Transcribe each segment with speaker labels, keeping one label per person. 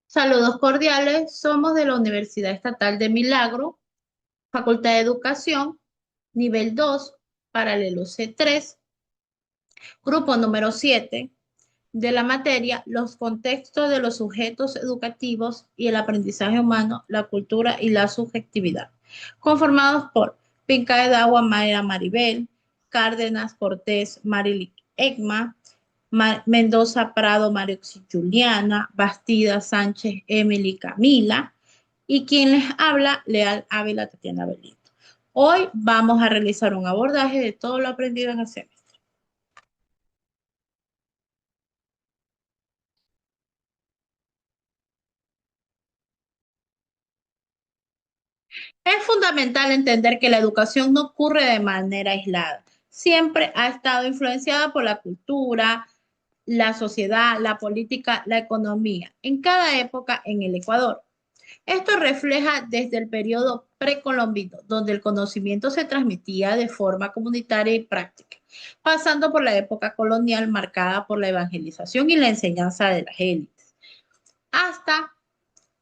Speaker 1: Saludos cordiales, somos de la Universidad Estatal de Milagro, Facultad de Educación, nivel 2, paralelo C3, grupo número 7 de la materia, los contextos de los sujetos educativos y el aprendizaje humano, la cultura y la subjetividad, conformados por Pinca de Agua, Mayra Maribel, Cárdenas, Cortés, Marily Egma, Mendoza Prado, Marioxi Juliana, Bastida Sánchez, Emily Camila, y quien les habla, Leal Ávila Tatiana Belito. Hoy vamos a realizar un abordaje de todo lo aprendido en el semestre. Es fundamental entender que la educación no ocurre de manera aislada. Siempre ha estado influenciada por la cultura, la sociedad, la política, la economía, en cada época en el Ecuador. Esto refleja desde el periodo precolombino, donde el conocimiento se transmitía de forma comunitaria y práctica, pasando por la época colonial marcada por la evangelización y la enseñanza de las élites, hasta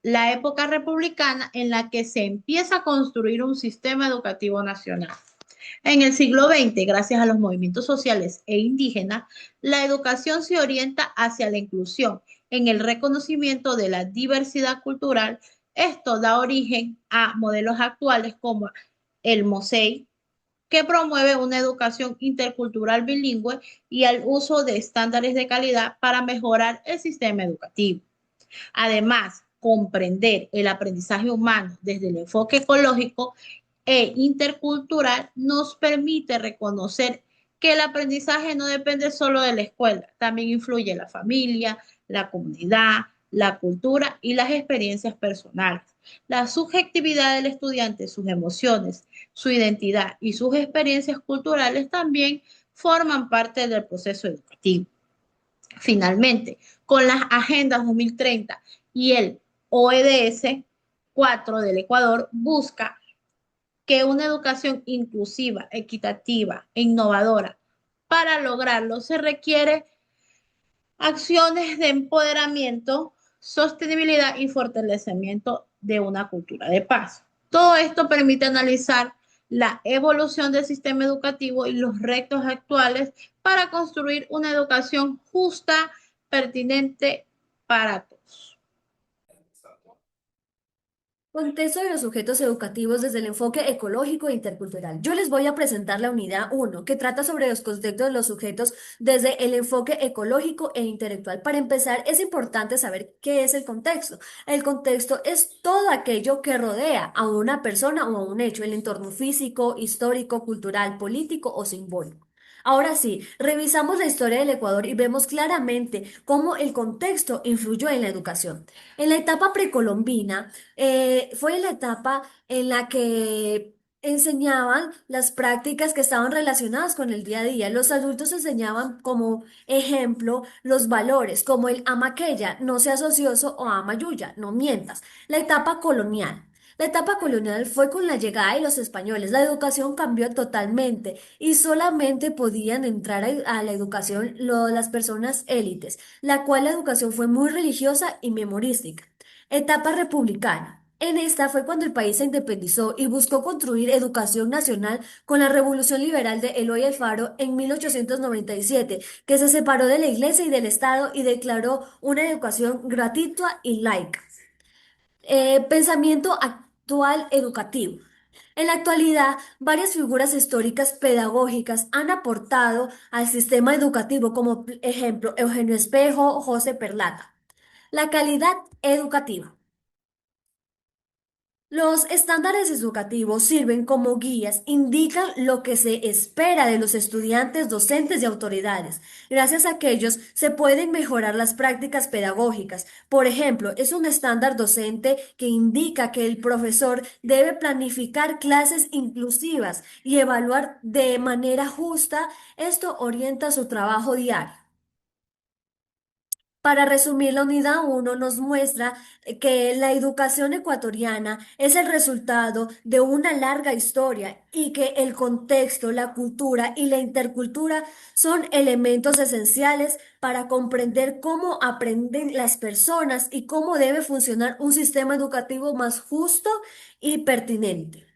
Speaker 1: la época republicana en la que se empieza a construir un sistema educativo nacional. En el siglo XX, gracias a los movimientos sociales e indígenas, la educación se orienta hacia la inclusión en el reconocimiento de la diversidad cultural. Esto da origen a modelos actuales como el MOSEI, que promueve una educación intercultural bilingüe y al uso de estándares de calidad para mejorar el sistema educativo. Además, comprender el aprendizaje humano desde el enfoque ecológico e intercultural nos permite reconocer que el aprendizaje no depende solo de la escuela, también influye la familia, la comunidad, la cultura y las experiencias personales. La subjetividad del estudiante, sus emociones, su identidad y sus experiencias culturales también forman parte del proceso educativo. Finalmente, con las agendas 2030 y el ODS 4 del Ecuador, busca que una educación inclusiva, equitativa e innovadora. Para lograrlo se requiere acciones de empoderamiento, sostenibilidad y fortalecimiento de una cultura de paz. Todo esto permite analizar la evolución del sistema educativo y los retos actuales para construir una educación justa, pertinente para todos.
Speaker 2: Contexto de los sujetos educativos desde el enfoque ecológico e intercultural. Yo les voy a presentar la unidad uno, que trata sobre los contextos de los sujetos desde el enfoque ecológico e intelectual. Para empezar, es importante saber qué es el contexto. El contexto es todo aquello que rodea a una persona o a un hecho, el entorno físico, histórico, cultural, político o simbólico. Ahora sí, revisamos la historia del Ecuador y vemos claramente cómo el contexto influyó en la educación. En la etapa precolombina, fue la etapa en la que enseñaban las prácticas que estaban relacionadas con el día a día. Los adultos enseñaban como ejemplo los valores, como el ama aquella, no seas ocioso o ama yuya, no mientas. La etapa colonial. La etapa colonial fue con la llegada de los españoles. La educación cambió totalmente y solamente podían entrar a la educación las personas élites, la cual la educación fue muy religiosa y memorística. Etapa republicana. En esta fue cuando el país se independizó y buscó construir educación nacional con la Revolución Liberal de Eloy Alfaro en 1897, que se separó de la Iglesia y del Estado y declaró una educación gratuita y laica. Pensamiento actual educativo. En la actualidad, varias figuras históricas pedagógicas han aportado al sistema educativo, como ejemplo Eugenio Espejo o José Perlata. La calidad educativa. Los estándares educativos sirven como guías, indican lo que se espera de los estudiantes, docentes y autoridades. Gracias a aquellos se pueden mejorar las prácticas pedagógicas. Por ejemplo, es un estándar docente que indica que el profesor debe planificar clases inclusivas y evaluar de manera justa. Esto orienta su trabajo diario. Para resumir, la unidad uno nos muestra que la educación ecuatoriana es el resultado de una larga historia y que el contexto, la cultura y la intercultura son elementos esenciales para comprender cómo aprenden las personas y cómo debe funcionar un sistema educativo más justo y pertinente.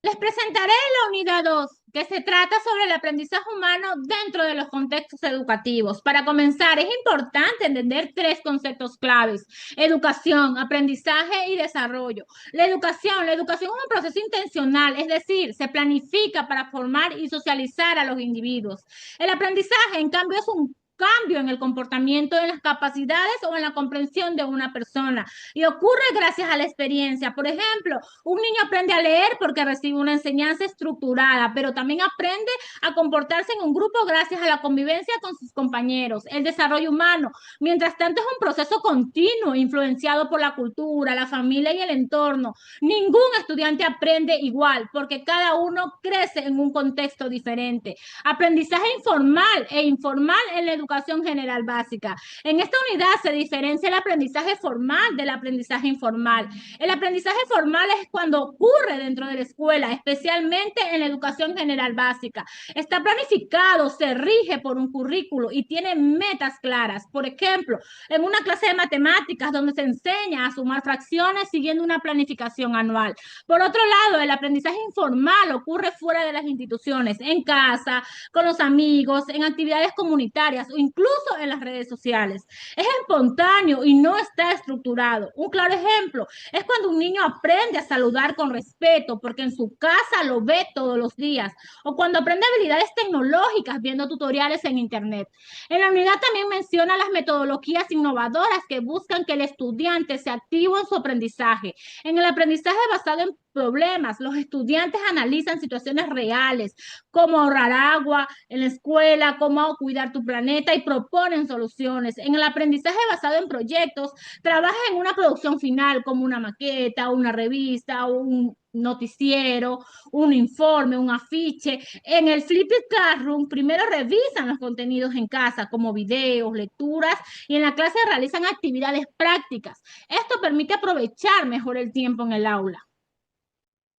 Speaker 1: Les presentaré la unidad 2, que se trata sobre el aprendizaje humano dentro de los contextos educativos. Para comenzar, es importante entender tres conceptos claves: educación, aprendizaje y desarrollo. La educación es un proceso intencional, es decir, se planifica para formar y socializar a los individuos. El aprendizaje, en cambio, es un cambio en el comportamiento, en las capacidades o en la comprensión de una persona y ocurre gracias a la experiencia. Por ejemplo, un niño aprende a leer porque recibe una enseñanza estructurada, pero también aprende a comportarse en un grupo gracias a la convivencia con sus compañeros. El desarrollo humano, mientras tanto, es un proceso continuo, influenciado por la cultura, la familia y el entorno. Ningún estudiante aprende igual porque cada uno crece en un contexto diferente. Aprendizaje informal e informal en la educación general básica. En esta unidad se diferencia el aprendizaje formal del aprendizaje informal. El aprendizaje formal es cuando ocurre dentro de la escuela, especialmente en la educación general básica. Está planificado, se rige por un currículo y tiene metas claras. Por ejemplo, en una clase de matemáticas donde se enseña a sumar fracciones siguiendo una planificación anual. Por otro lado, el aprendizaje informal ocurre fuera de las instituciones, en casa, con los amigos, en actividades comunitarias o incluso en las redes sociales. Es espontáneo y no está estructurado. Un claro ejemplo es cuando un niño aprende a saludar con respeto porque en su casa lo ve todos los días, o cuando aprende habilidades tecnológicas viendo tutoriales en Internet. En la unidad también menciona las metodologías innovadoras que buscan que el estudiante sea activo en su aprendizaje. En el aprendizaje basado en problemas, los estudiantes analizan situaciones reales, cómo ahorrar agua en la escuela, cómo cuidar tu planeta y proponen soluciones. En el aprendizaje basado en proyectos, trabaja en una producción final como una maqueta, una revista, un noticiero, un informe, un afiche. En el Flipped Classroom, primero revisan los contenidos en casa, como videos, lecturas, y en la clase realizan actividades prácticas. Esto permite aprovechar mejor el tiempo en el aula.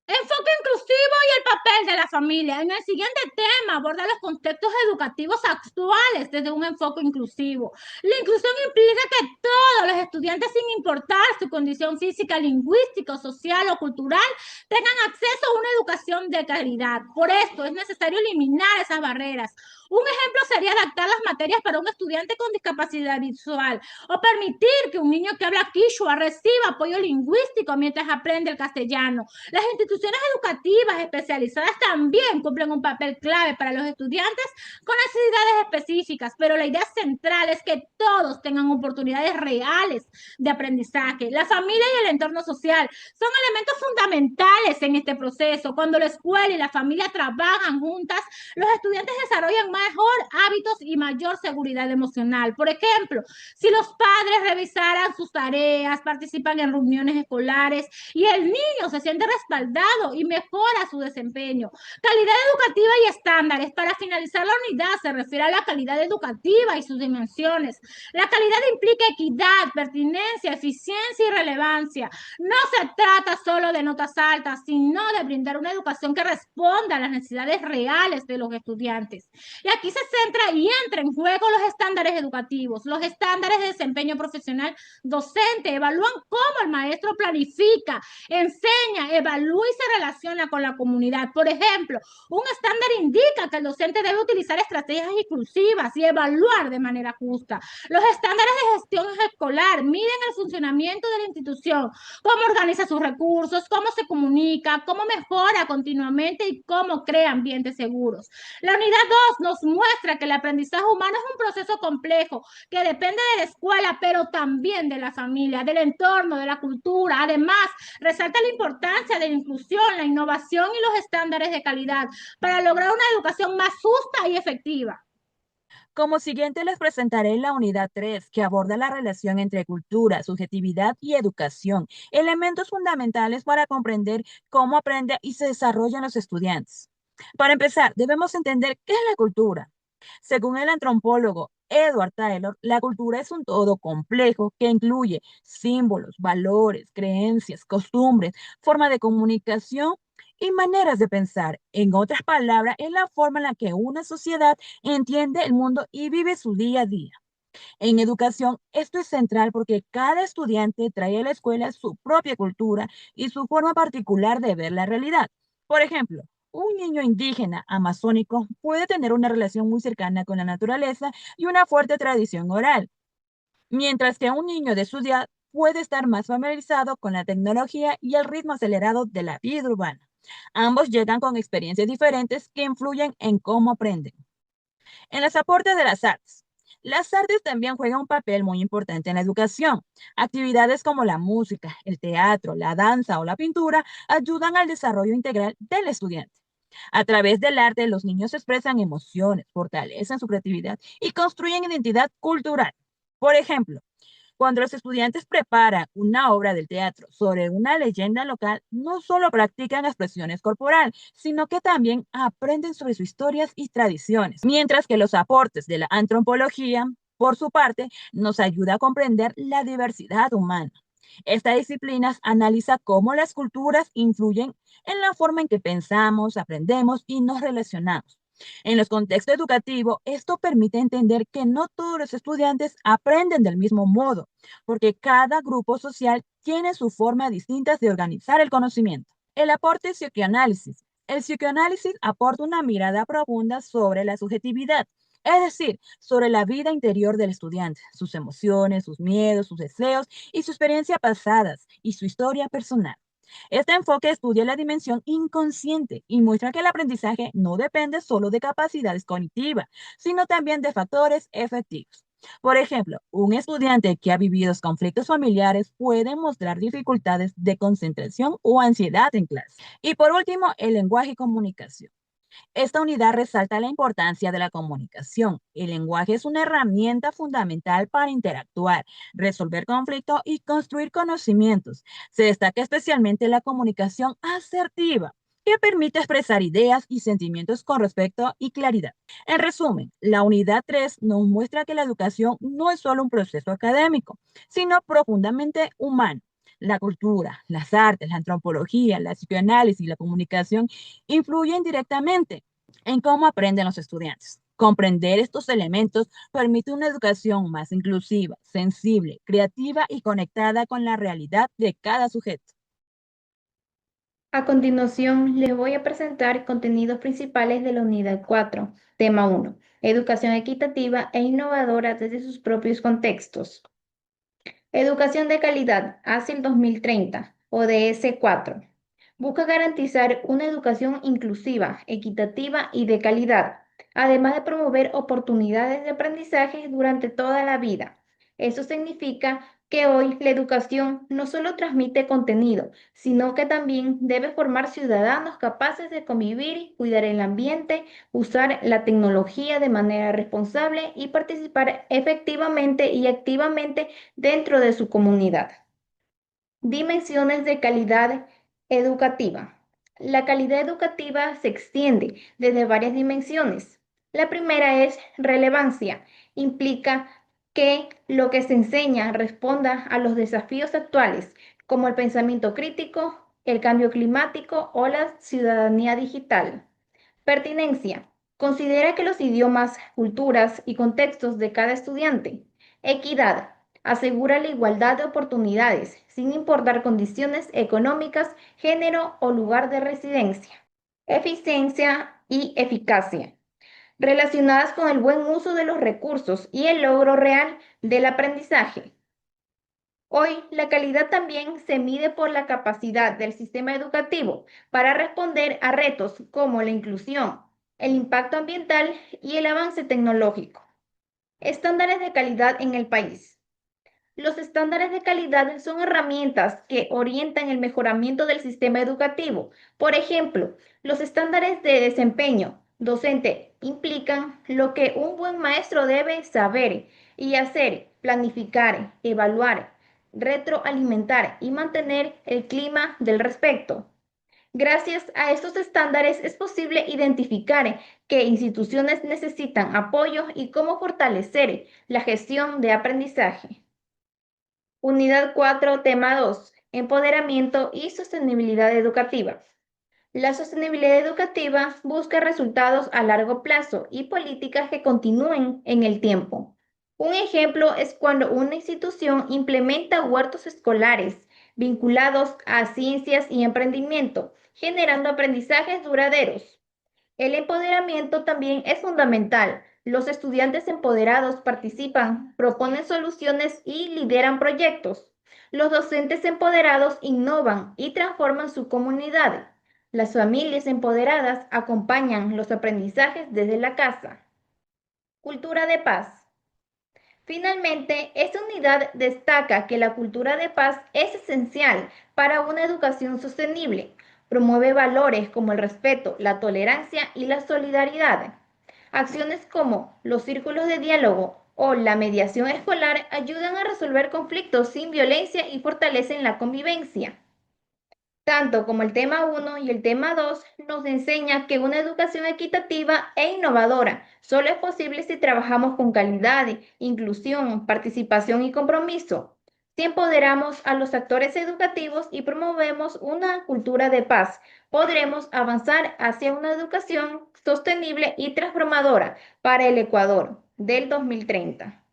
Speaker 1: Enfoque inclusivo y el papel de la familia. En el siguiente tema aborda los contextos educativos actuales desde un enfoque inclusivo. La inclusión implica que todos los estudiantes, sin importar su condición física, lingüística, social o cultural, tengan acceso a una educación de calidad. Por esto es necesario eliminar esas barreras. Un ejemplo sería adaptar las materias para un estudiante con discapacidad visual o permitir que un niño que habla quichua reciba apoyo lingüístico mientras aprende el castellano. Las instituciones educativas especializadas también cumplen un papel clave para los estudiantes con necesidades específicas, pero la idea central es que todos tengan oportunidades reales de aprendizaje. La familia y el entorno social son elementos fundamentales en este proceso. Cuando la escuela y la familia trabajan juntas, los estudiantes desarrollan mejor hábitos y mayor seguridad emocional. Por ejemplo, si los padres revisaran sus tareas, participan en reuniones escolares y el niño se siente respaldado y mejora su desempeño. Calidad educativa y estándares. Para finalizar la unidad se refiere a la calidad educativa y sus dimensiones. La calidad implica equidad, pertinencia, eficiencia y relevancia. No se trata solo de notas altas, sino de brindar una educación que responda a las necesidades reales de los estudiantes. Y aquí se centra y entra en juego los estándares educativos, los estándares de desempeño profesional docente, evalúan cómo el maestro planifica, enseña, evalúa y se relaciona con la comunidad. Por ejemplo, un estándar indica que el docente debe utilizar estrategias inclusivas y evaluar de manera justa. Los estándares de gestión escolar miden el funcionamiento de la institución, cómo organiza sus recursos, cómo se comunica, cómo mejora continuamente y cómo crea ambientes seguros. La unidad 2 nos muestra que el aprendizaje humano es un proceso complejo que depende de la escuela, pero también de la familia, del entorno, de la cultura. Además, resalta la importancia de la inclusión, la innovación y los estándares de calidad para lograr una educación más justa y efectiva.
Speaker 3: Como siguiente les presentaré la unidad 3, que aborda la relación entre cultura, subjetividad y educación, elementos fundamentales para comprender cómo aprenden y se desarrollan los estudiantes. Para empezar, debemos entender qué es la cultura. Según el antropólogo Edward Taylor, la cultura es un todo complejo que incluye símbolos, valores, creencias, costumbres, forma de comunicación y maneras de pensar. En otras palabras, es la forma en la que una sociedad entiende el mundo y vive su día a día. En educación, esto es central porque cada estudiante trae a la escuela su propia cultura y su forma particular de ver la realidad. Por ejemplo, un niño indígena amazónico puede tener una relación muy cercana con la naturaleza y una fuerte tradición oral, mientras que un niño de su ciudad puede estar más familiarizado con la tecnología y el ritmo acelerado de la vida urbana. Ambos llegan con experiencias diferentes que influyen en cómo aprenden. En los aportes de las artes. Las artes también juegan un papel muy importante en la educación. Actividades como la música, el teatro, la danza o la pintura ayudan al desarrollo integral del estudiante. A través del arte, los niños expresan emociones, fortalecen su creatividad y construyen identidad cultural. Por ejemplo, cuando los estudiantes preparan una obra del teatro sobre una leyenda local, no solo practican expresiones corporales, sino que también aprenden sobre sus historias y tradiciones. Mientras que los aportes de la antropología, por su parte, nos ayuda a comprender la diversidad humana. Esta disciplina analiza cómo las culturas influyen en la forma en que pensamos, aprendemos y nos relacionamos. En los contextos educativos, esto permite entender que no todos los estudiantes aprenden del mismo modo, porque cada grupo social tiene su forma distinta de organizar el conocimiento. El aporte psicoanálisis. El psicoanálisis aporta una mirada profunda sobre la subjetividad, es decir, sobre la vida interior del estudiante, sus emociones, sus miedos, sus deseos y su experiencia pasadas y su historia personal. Este enfoque estudia la dimensión inconsciente y muestra que el aprendizaje no depende solo de capacidades cognitivas, sino también de factores efectivos. Por ejemplo, un estudiante que ha vivido conflictos familiares puede mostrar dificultades de concentración o ansiedad en clase. Y por último, el lenguaje y comunicación. Esta unidad resalta la importancia de la comunicación. El lenguaje es una herramienta fundamental para interactuar, resolver conflictos y construir conocimientos. Se destaca especialmente la comunicación asertiva, que permite expresar ideas y sentimientos con respeto y claridad. En resumen, la unidad 3 nos muestra que la educación no es solo un proceso académico, sino profundamente humano. La cultura, las artes, la antropología, la psicoanálisis y la comunicación influyen directamente en cómo aprenden los estudiantes. Comprender estos elementos permite una educación más inclusiva, sensible, creativa y conectada con la realidad de cada sujeto.
Speaker 4: A continuación, les voy a presentar contenidos principales de la unidad 4, tema 1, educación equitativa e innovadora desde sus propios contextos. Educación de calidad hacia el 2030, ODS 4. Busca garantizar una educación inclusiva, equitativa y de calidad, además de promover oportunidades de aprendizaje durante toda la vida. Eso significa que hoy la educación no solo transmite contenido, sino que también debe formar ciudadanos capaces de convivir, cuidar el ambiente, usar la tecnología de manera responsable y participar efectivamente y activamente dentro de su comunidad. Dimensiones de calidad educativa. La calidad educativa se extiende desde varias dimensiones. La primera es relevancia. Implica que lo que se enseña responda a los desafíos actuales, como el pensamiento crítico, el cambio climático o la ciudadanía digital. Pertinencia. Considera que los idiomas, culturas y contextos de cada estudiante. Equidad. Asegura la igualdad de oportunidades, sin importar condiciones económicas, género o lugar de residencia. Eficiencia y eficacia. Relacionadas con el buen uso de los recursos y el logro real del aprendizaje. Hoy, la calidad también se mide por la capacidad del sistema educativo para responder a retos como la inclusión, el impacto ambiental y el avance tecnológico. Estándares de calidad en el país. Los estándares de calidad son herramientas que orientan el mejoramiento del sistema educativo. Por ejemplo, los estándares de desempeño docente implican lo que un buen maestro debe saber y hacer, planificar, evaluar, retroalimentar y mantener el clima del respeto. Gracias a estos estándares es posible identificar qué instituciones necesitan apoyo y cómo fortalecer la gestión de aprendizaje. Unidad 4, tema 2, empoderamiento y sostenibilidad educativa. La sostenibilidad educativa busca resultados a largo plazo y políticas que continúen en el tiempo. Un ejemplo es cuando una institución implementa huertos escolares vinculados a ciencias y emprendimiento, generando aprendizajes duraderos. El empoderamiento también es fundamental. Los estudiantes empoderados participan, proponen soluciones y lideran proyectos. Los docentes empoderados innovan y transforman su comunidad. Las familias empoderadas acompañan los aprendizajes desde la casa. Cultura de paz. Finalmente, esta unidad destaca que la cultura de paz es esencial para una educación sostenible. Promueve valores como el respeto, la tolerancia y la solidaridad. Acciones como los círculos de diálogo o la mediación escolar ayudan a resolver conflictos sin violencia y fortalecen la convivencia. Tanto como el tema 1 y el tema 2 nos enseña que una educación equitativa e innovadora solo es posible si trabajamos con calidad, inclusión, participación y compromiso. Si empoderamos a los actores educativos y promovemos una cultura de paz, podremos avanzar hacia una educación sostenible y transformadora para el Ecuador del 2030.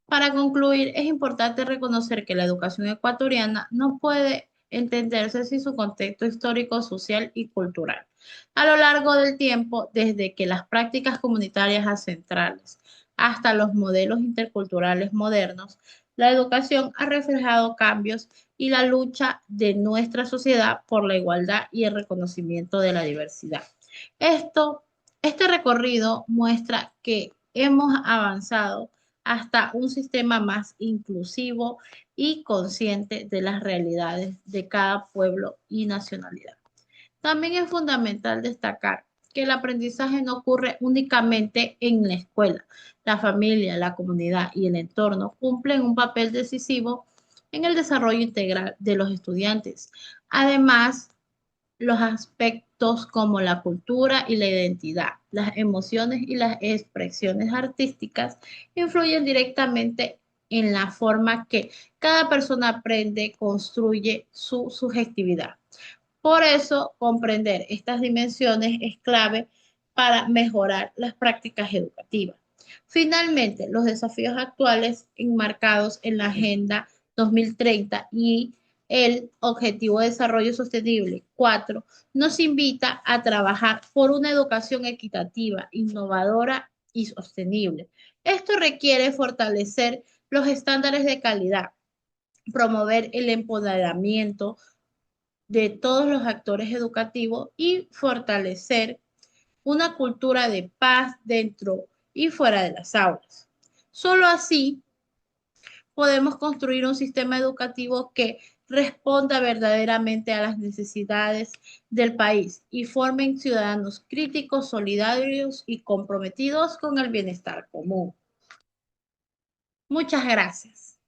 Speaker 1: Para concluir, es importante reconocer que la educación ecuatoriana no puede entenderse sin su contexto histórico, social y cultural. A lo largo del tiempo, desde que las prácticas comunitarias ancestrales hasta los modelos interculturales modernos, la educación ha reflejado cambios y la lucha de nuestra sociedad por la igualdad y el reconocimiento de la diversidad. Esto, este recorrido muestra que hemos avanzado hasta un sistema más inclusivo y consciente de las realidades de cada pueblo y nacionalidad. También es fundamental destacar que el aprendizaje no ocurre únicamente en la escuela. La familia, la comunidad y el entorno cumplen un papel decisivo en el desarrollo integral de los estudiantes. Además, los aspectos como la cultura y la identidad, las emociones y las expresiones artísticas influyen directamente en la forma que cada persona aprende, construye su subjetividad. Por eso, comprender estas dimensiones es clave para mejorar las prácticas educativas. Finalmente, los desafíos actuales enmarcados en la Agenda 2030 y el Objetivo de Desarrollo Sostenible 4 nos invita a trabajar por una educación equitativa, innovadora y sostenible. Esto requiere fortalecer los estándares de calidad, promover el empoderamiento de todos los actores educativos y fortalecer una cultura de paz dentro y fuera de las aulas. Solo así podemos construir un sistema educativo que responda verdaderamente a las necesidades del país y formen ciudadanos críticos, solidarios y comprometidos con el bienestar común. Muchas gracias.